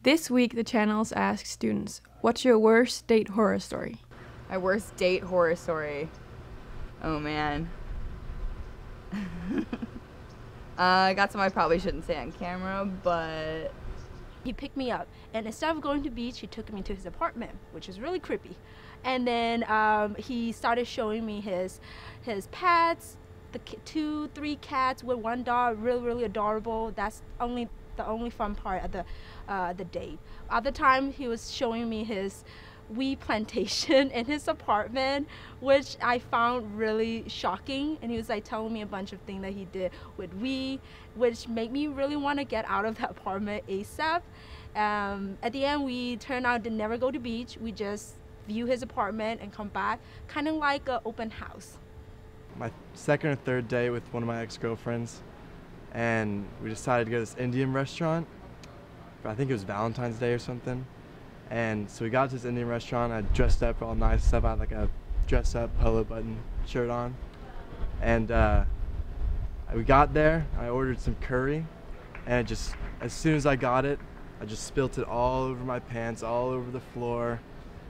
This week, the channels ask students, what's your worst date horror story? My worst date horror story. Oh man. I got some I probably shouldn't say on camera, but he picked me up, and instead of going to the beach, he took me to his apartment, which is really creepy. And then he started showing me his pets, the 2-3 cats with 1 dog, really adorable. That's the only fun part of the date. Other time he was showing me his weed plantation in his apartment, which I found really shocking, and he was like telling me a bunch of things that he did with weed, which made me really want to get out of the apartment ASAP. At the end, we turned out to never go to beach. We just view his apartment and come back, kind of like an open house. My second or third day with one of my ex-girlfriends, and we decided to go to this Indian restaurant. I think it was Valentine's Day or something. And so we got to this Indian restaurant. I dressed up all nice stuff. I had like a dress up polo button shirt on. And we got there, I ordered some curry, and as soon as I got it, I just spilt it all over my pants, all over the floor.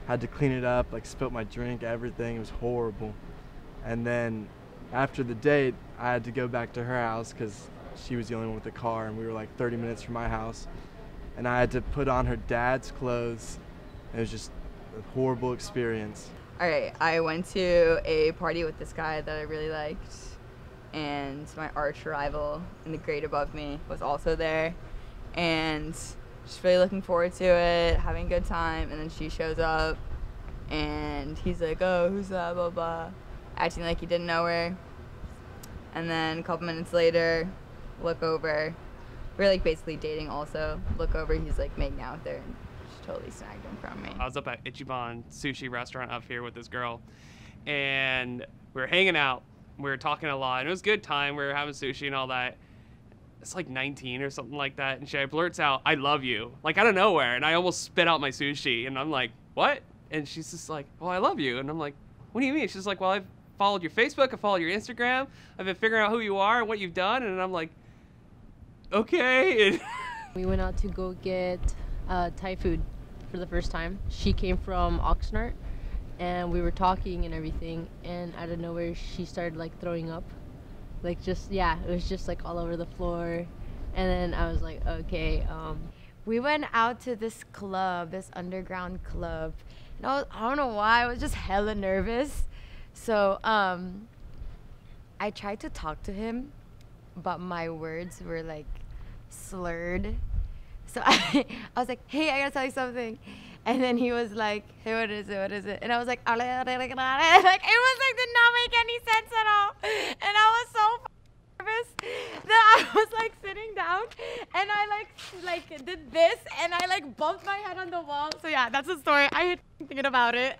Had to clean it up, like spilt my drink, everything. It was horrible. And then after the date, I had to go back to her house because she was the only one with the car, and we were like 30 minutes from my house. And I had to put on her dad's clothes. It was just a horrible experience. all right, I went to a party with this guy that I really liked, and my arch rival in the grade above me was also there, and just really looking forward to it, having a good time. And then she shows up, and he's like, oh, who's that, blah, blah, acting like he didn't know her. And then a couple minutes later, look over, we're like basically dating also, look over, he's like making out with her, and she totally snagged him from me. I was up at Ichiban sushi restaurant up here with this girl, and we were hanging out, we were talking a lot, and it was a good time, we were having sushi and all that. It's like 19 or something like that, and she blurts out, I love you, like out of nowhere, and I almost spit out my sushi, and I'm like, what? And she's just like, well, I love you. And I'm like, what do you mean? She's like, well, I've followed your Facebook, I followed your Instagram, I've been figuring out who you are and what you've done. And I'm like, okay. We went out to go get Thai food for the first time. She came from Oxnard, and we were talking and everything, and out of nowhere she started like throwing up, like just, yeah, it was just like all over the floor. And then I was like, okay. We went out to this club, this underground club, and I don't know why, I was just hella nervous. So I tried to talk to him, but my words were like slurred. So I was like, hey, I gotta tell you something. And then he was like, hey, what is it, what is it? And I was like, like, it was like, did not make any sense at all. And I was so nervous that I was like sitting down, and I like did this, and I like bumped my head on the wall. So yeah, that's the story. I hate thinking about it.